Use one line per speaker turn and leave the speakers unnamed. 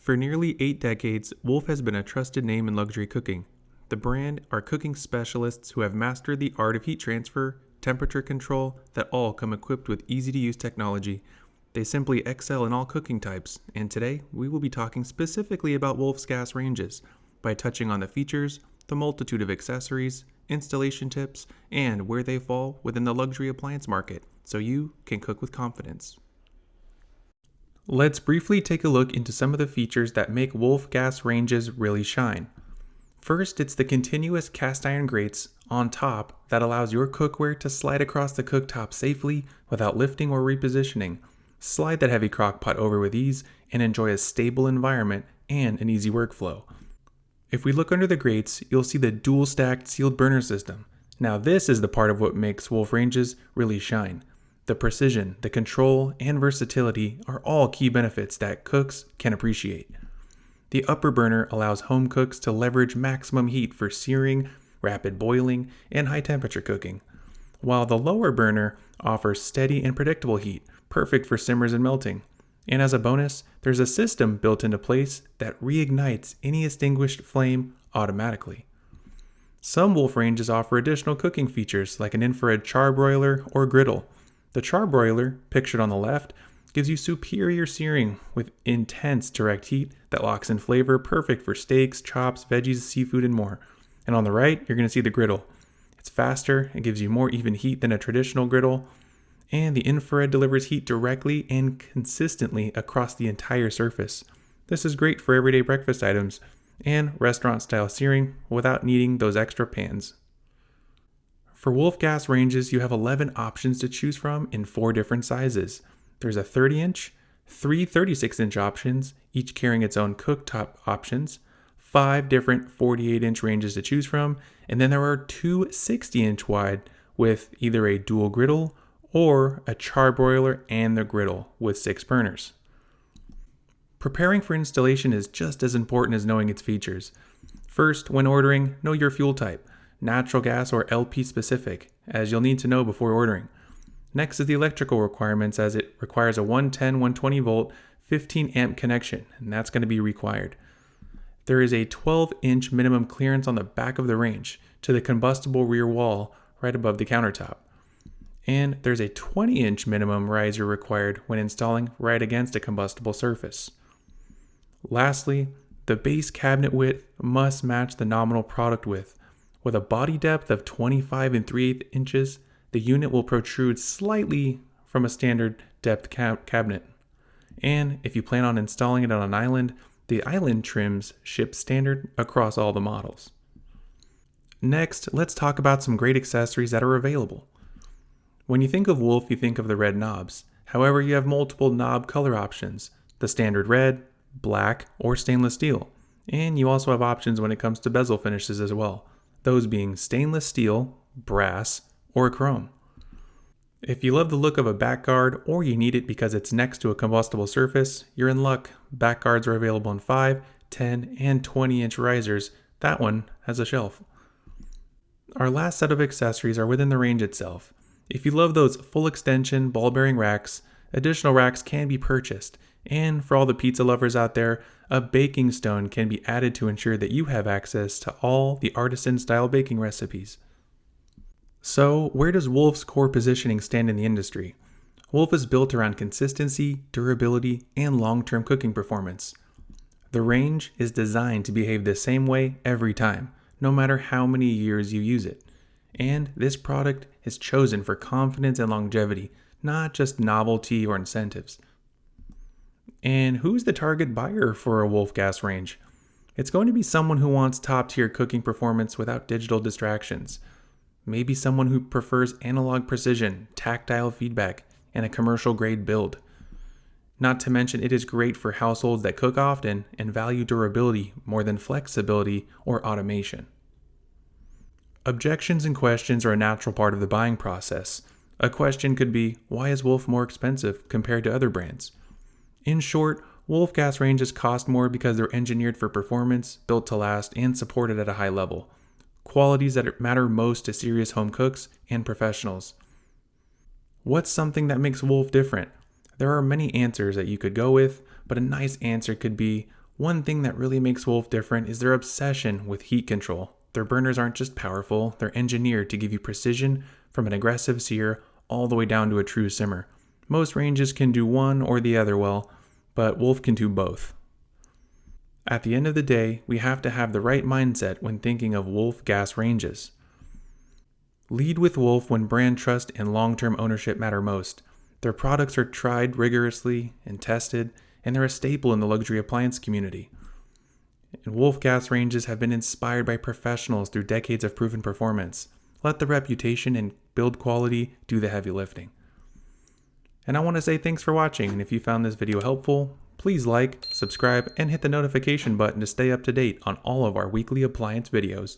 For nearly 8 decades, Wolf has been a trusted name in luxury cooking. The brand are cooking specialists who have mastered the art of heat transfer, temperature control, that all come equipped with easy-to-use technology. They simply excel in all cooking types, and today we will be talking specifically about Wolf's gas ranges by touching on the features, the multitude of accessories, installation tips, and where they fall within the luxury appliance market, so you can cook with confidence. Let's briefly take a look into some of the features that make Wolf gas ranges really shine. First, it's the continuous cast iron grates on top that allows your cookware to slide across the cooktop safely without lifting or repositioning. Slide that heavy crock pot over with ease and enjoy a stable environment and an easy workflow. If we look under the grates, you'll see the dual stacked sealed burner system. Now this is the part of what makes Wolf ranges really shine. The precision, the control, and versatility are all key benefits that cooks can appreciate. The upper burner allows home cooks to leverage maximum heat for searing, rapid boiling, and high temperature cooking, while the lower burner offers steady and predictable heat, perfect for simmers and melting. And as a bonus, there's a system built into place that reignites any extinguished flame automatically. Some Wolf ranges offer additional cooking features like an infrared charbroiler or griddle. The charbroiler, pictured on the left, gives you superior searing with intense direct heat that locks in flavor, perfect for steaks, chops, veggies, seafood, and more. And on the right, you're going to see the griddle. It's faster, it gives you more even heat than a traditional griddle, and the infrared delivers heat directly and consistently across the entire surface. This is great for everyday breakfast items and restaurant-style searing without needing those extra pans. For Wolf gas ranges, you have 11 options to choose from in 4 different sizes. There's a 30-inch, 3 36-inch options, each carrying its own cooktop options, 5 different 48-inch ranges to choose from, and then there are 2 60-inch wide with either a dual griddle or a charbroiler and the griddle with 6 burners. Preparing for installation is just as important as knowing its features. First, when ordering, know your fuel type. Natural gas or LP specific, as you'll need to know before ordering. Next is the electrical requirements, as it requires a 110-120 volt 15 amp connection, and that's going to be required. There is a 12-inch minimum clearance on the back of the range to the combustible rear wall right above the countertop. And there's a 20-inch minimum riser required when installing right against a combustible surface. Lastly, the base cabinet width must match the nominal product width. With a body depth of 25 3/8 inches, the unit will protrude slightly from a standard depth cabinet. And if you plan on installing it on an island, the island trims ship standard across all the models. Next, let's talk about some great accessories that are available. When you think of Wolf, you think of the red knobs. However, you have multiple knob color options, the standard red, black, or stainless steel. And you also have options when it comes to bezel finishes as well, those being stainless steel, brass, or chrome. If you love the look of a Backguard or you need it because it's next to a combustible surface, you're in luck. Backguards are available in 5, 10, and 20-inch risers. That one has a shelf. Our last set of accessories are within the range itself. If you love those full extension ball bearing racks, additional racks can be purchased. And for all the pizza lovers out there, a baking stone can be added to ensure that you have access to all the artisan-style baking recipes. So, where does Wolf's core positioning stand in the industry? Wolf is built around consistency, durability, and long-term cooking performance. The range is designed to behave the same way every time, no matter how many years you use it. And this product is chosen for confidence and longevity, not just novelty or incentives. And who's the target buyer for a Wolf gas range? It's going to be someone who wants top-tier cooking performance without digital distractions. Maybe someone who prefers analog precision, tactile feedback, and a commercial-grade build. Not to mention, it is great for households that cook often and value durability more than flexibility or automation. Objections and questions are a natural part of the buying process. A question could be, why is Wolf more expensive compared to other brands? In short, Wolf gas ranges cost more because they're engineered for performance, built to last, and supported at a high level. Qualities that matter most to serious home cooks and professionals. What's something that makes Wolf different? There are many answers that you could go with, but a nice answer could be, One thing that really makes Wolf different is their obsession with heat control. Their burners aren't just powerful, they're engineered to give you precision from an aggressive sear all the way down to a true simmer. Most ranges can do one or the other well, but Wolf can do both. At the end of the day, we have to have the right mindset when thinking of Wolf gas ranges. Lead with Wolf when brand trust and long-term ownership matter most. Their products are tried rigorously and tested, and they're a staple in the luxury appliance community. And Wolf gas ranges have been inspired by professionals through decades of proven performance. Let the reputation and build quality do the heavy lifting. And I want to say thanks for watching, and if you found this video helpful, please like, subscribe, and hit the notification button to stay up to date on all of our weekly appliance videos.